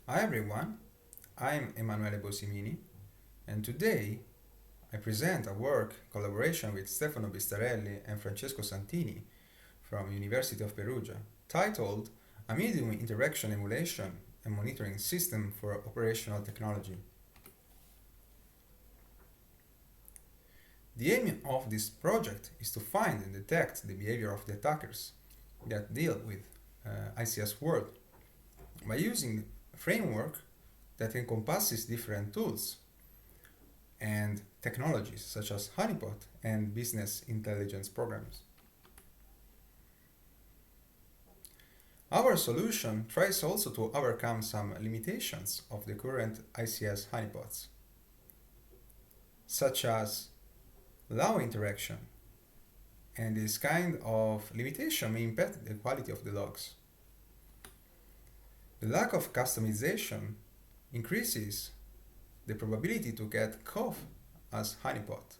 Hi everyone, I'm Emanuele Bosimini, and today I present a work collaboration with Stefano Bistarelli and Francesco Santini from University of Perugia, titled A Medium Interaction Emulation and Monitoring System for Operational Technology. The aim of this project is to find and detect the behavior of the attackers that deal with ICS world by using a framework that encompasses different tools and technologies such as honeypot and business intelligence programs. Our solution tries also to overcome some limitations of the current ICS honeypots, such as low interaction, and this kind of limitation may impact the quality of the logs. The lack of customization increases the probability to get caught as honeypot.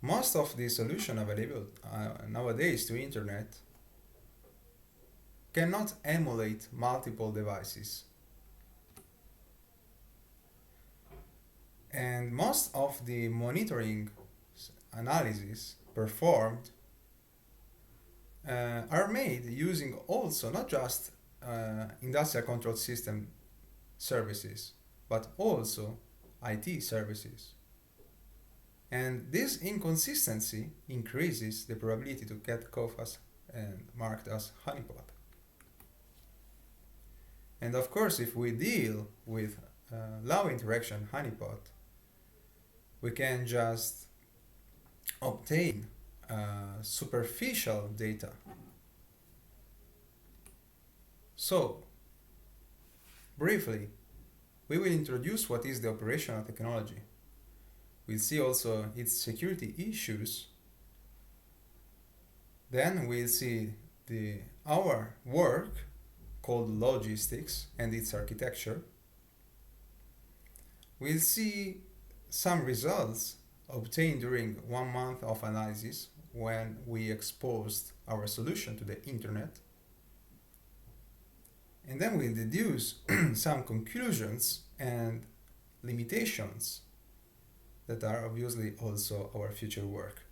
Most of the solutions available nowadays to internet cannot emulate multiple devices. And most of the monitoring analysis performed are made using also not just industrial control system services, but also IT services. And this inconsistency increases the probability to get caught as and marked as honeypot. And of course, if we deal with low interaction honeypot, we can just obtain superficial data. So, briefly, we will introduce what is the operational technology. We'll see also its security issues. Then we'll see our work called logistics and its architecture. We'll see some results obtained during 1 month of analysis when we exposed our solution to the internet. And then we'll deduce some conclusions and limitations that are obviously also our future work.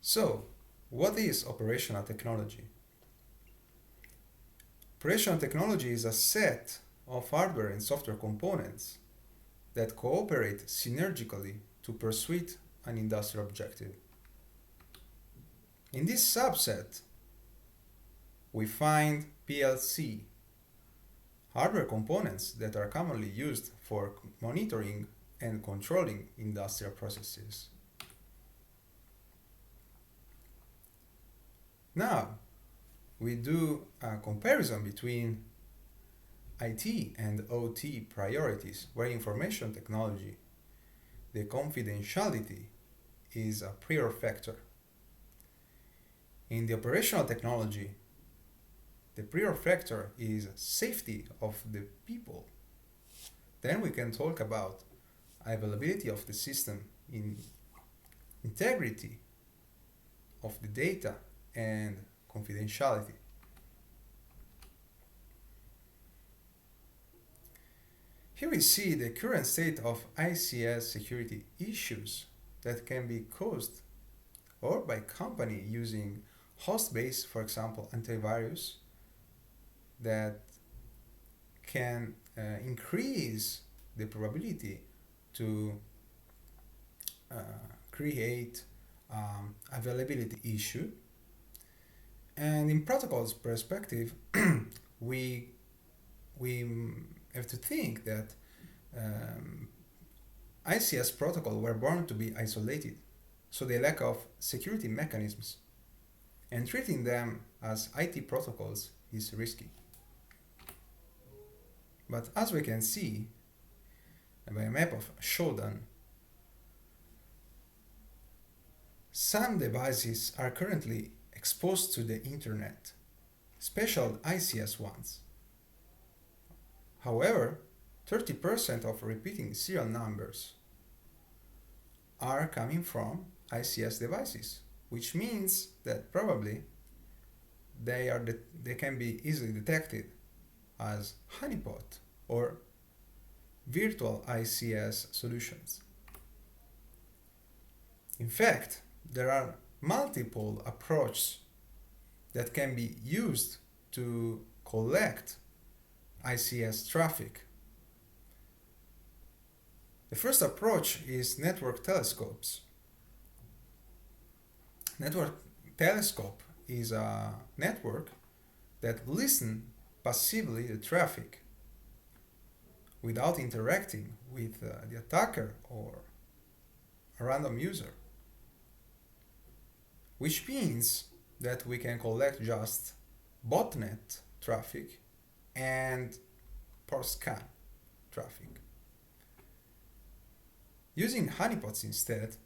So, what is operational technology? Operational technology is a set of hardware and software components that cooperate synergically to pursue an industrial objective. In this subset, we find PLC, hardware components that are commonly used for monitoring and controlling industrial processes. Now, we do a comparison between IT and OT priorities, where information technology, the confidentiality is a prior factor. In the operational technology, the prior factor is safety of the people. Then we can talk about availability of the system, in integrity of the data, and confidentiality. Here we see the current state of ICS security issues that can be caused or by company using host-based, for example, antivirus that can increase the probability to create availability issue. And in protocols perspective, we have to think that ICS protocols were born to be isolated, so they lack of security mechanisms, and treating them as IT protocols is risky. But as we can see by a map of Shodan, some devices are currently exposed to the internet, special ICS ones. However, 30% of repeating serial numbers are coming from ICS devices, which means that probably they can be easily detected as honeypot or virtual ICS solutions. In fact, there are multiple approaches that can be used to collect ICS traffic. The first approach is network telescopes. Network telescope is a network that listens passively the traffic without interacting with the attacker or a random user, which means that we can collect just botnet traffic and per scan traffic. Using honeypots instead,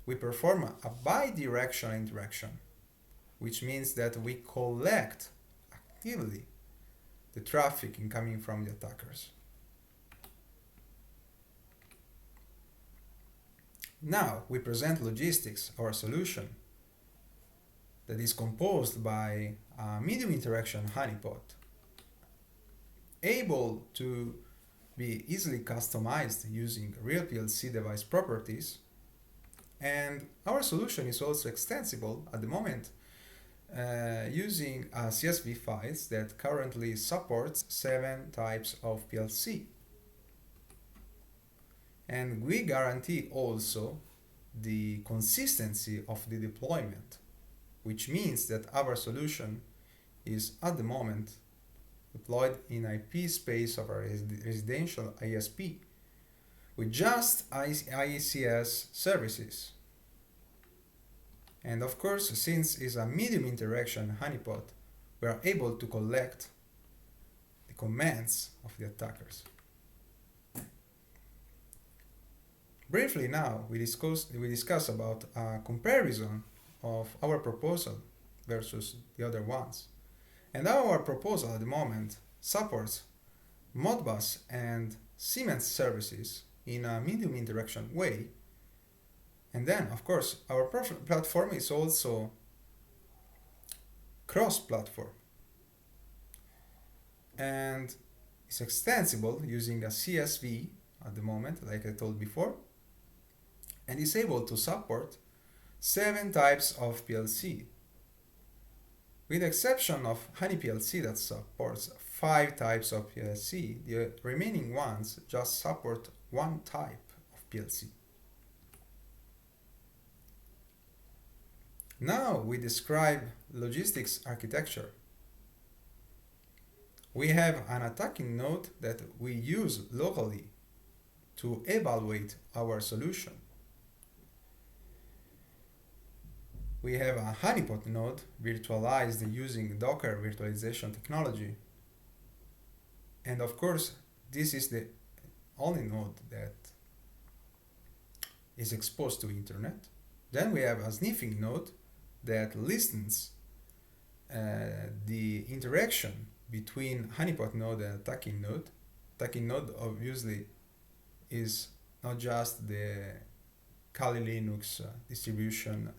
we perform a bidirectional interaction, which means that we collect actively the traffic incoming from the attackers. Now we present logistics, our solution, that is composed by a medium interaction honeypot, able to be easily customized using real PLC device properties, and our solution is also extensible at the moment using CSV files that currently supports 7 types of PLC. And we guarantee also the consistency of the deployment, which means that our solution is at the moment deployed in IP space of a residential ISP with just ICS services. And of course, since it's a medium interaction honeypot, we are able to collect the commands of the attackers. Briefly now, we discuss about a comparison of our proposal versus the other ones. And our proposal at the moment supports Modbus and Siemens services in a medium interaction way. And then, of course, our platform is also cross-platform and is extensible using a CSV at the moment, like I told before, and is able to support 7 types of PLC. With the exception of Honey PLC that supports 5 types of PLC, the remaining ones just support 1 type of PLC. Now we describe logistics architecture. We have an attacking node that we use locally to evaluate our solution. We have a honeypot node virtualized using Docker virtualization technology. And of course, this is the only node that is exposed to internet. Then we have a sniffing node that listens the interaction between honeypot node and attacking node. Attacking node obviously is not just the Kali Linux distribution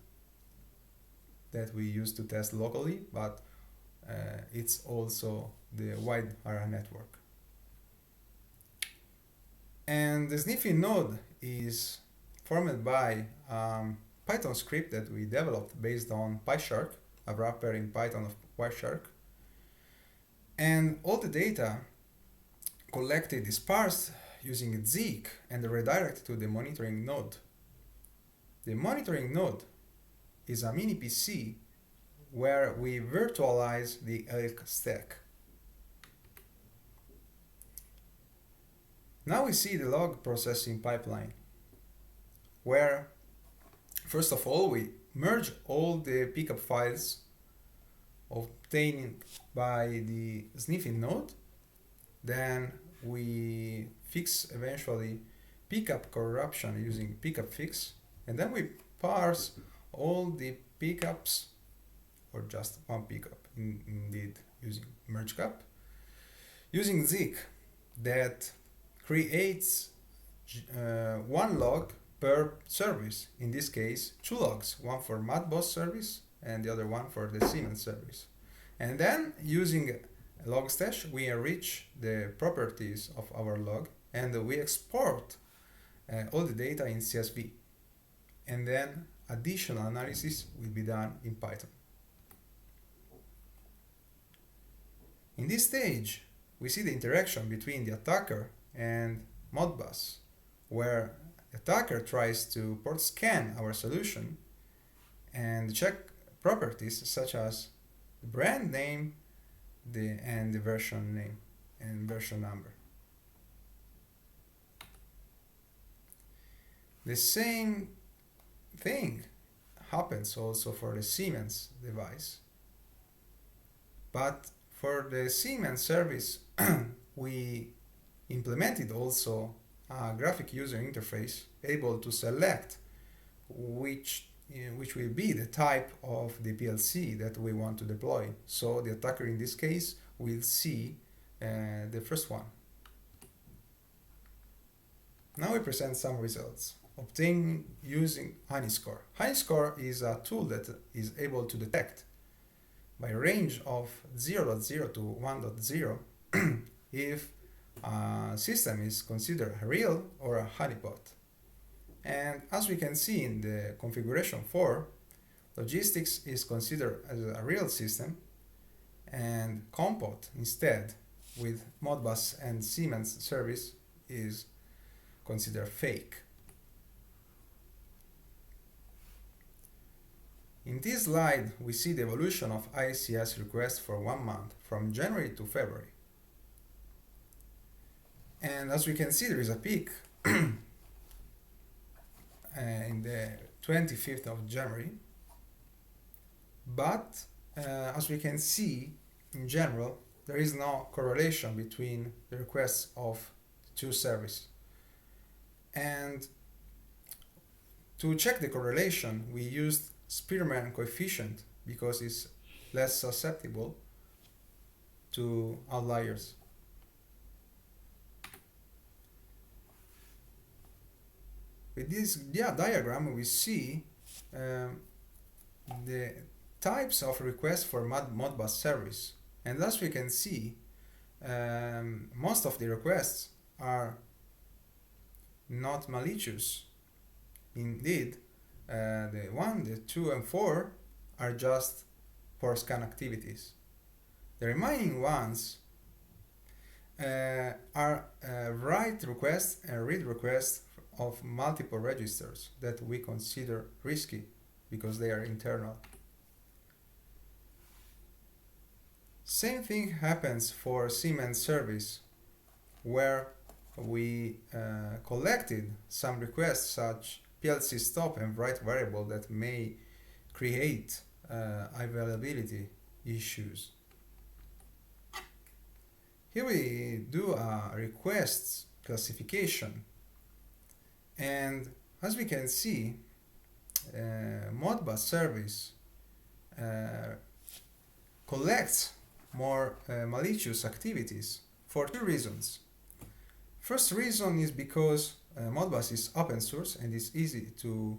that we use to test locally, but it's also the wide area network. And the sniffing node is formed by Python script that we developed based on PyShark, a wrapper in Python of PyShark. And all the data collected is parsed using Zeek and redirected to the monitoring node. The monitoring node is a mini PC where we virtualize the ELK stack. Now we see the log processing pipeline, where first of all we merge all the pickup files obtained by the sniffing node. Then we fix eventually pickup corruption using pickup fix, and then we parse all the pickups, or just one pickup indeed, using mergecap, using Zeek that creates one log per service. In this case, two logs, one for Modbus service and the other one for the Siemens service. And then using logstash, we enrich the properties of our log and we export all the data in CSV. And then additional analysis will be done in Python. In this stage, we see the interaction between the attacker and Modbus, where the attacker tries to port scan our solution and check properties such as the brand name and the version name and version number. The same thing happens also for the Siemens device, but for the Siemens service we implemented also a graphic user interface able to select which will be the type of the PLC that we want to deploy. So the attacker in this case will see the first one. Now we present some results obtained using HoneyScore. HoneyScore is a tool that is able to detect by range of 0.0 to 1.0 if a system is considered a real or a honeypot. And as we can see in the configuration 4, logistics is considered as a real system and compot instead with Modbus and Siemens service is considered fake. In this slide, we see the evolution of ICS requests for 1 month, from January to February. And as we can see, there is a peak in the 25th of January. But as we can see, in general, there is no correlation between the requests of the two services. And to check the correlation, we used Spearman coefficient because it's less susceptible to outliers. With this diagram, we see the types of requests for Modbus service. And as we can see, most of the requests are not malicious. Indeed, the 1, the 2, and 4 are just port scan activities. The remaining ones are write requests and read requests of multiple registers that we consider risky because they are internal. Same thing happens for Siemens service, where we collected some requests such PLC stop and write variable that may create availability issues. Here we do a requests classification, and as we can see, Modbus service collects more malicious activities for two reasons. First reason is because Modbus is open source and it's easy to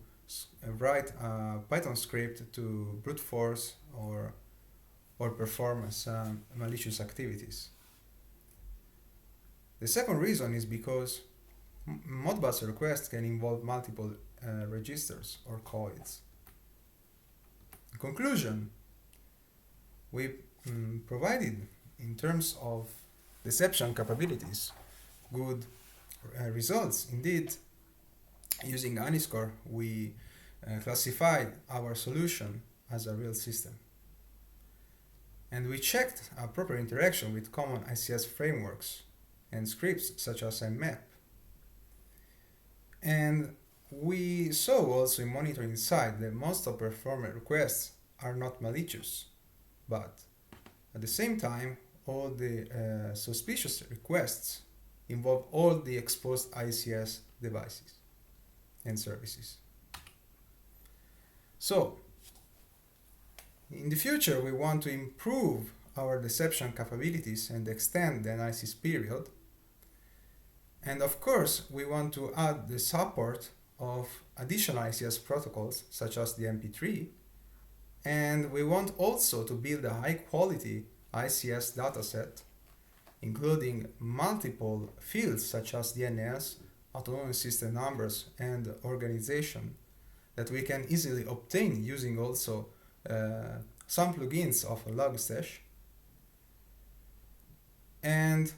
write a Python script to brute force or perform some malicious activities. The second reason is because Modbus requests can involve multiple registers or coils. In conclusion, we provided, in terms of deception capabilities, good results. Indeed, using HoneyScore, we classified our solution as a real system. And we checked a proper interaction with common ICS frameworks and scripts such as mmap. And we saw also in monitoring side that most of performer requests are not malicious, but at the same time, all the suspicious requests involve all the exposed ICS devices and services. So, in the future, we want to improve our deception capabilities and extend the analysis period. And of course, we want to add the support of additional ICS protocols such as the MP3, and we want also to build a high quality ICS dataset including multiple fields such as DNS, autonomous system numbers, and organization that we can easily obtain using also some plugins of Logstash. And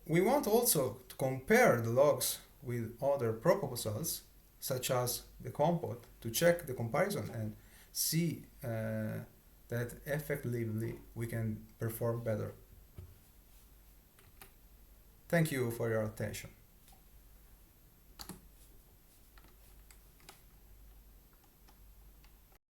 we want also to compare the logs with other proposals such as the compot to check the comparison and see that effectively we can perform better. Thank you for your attention.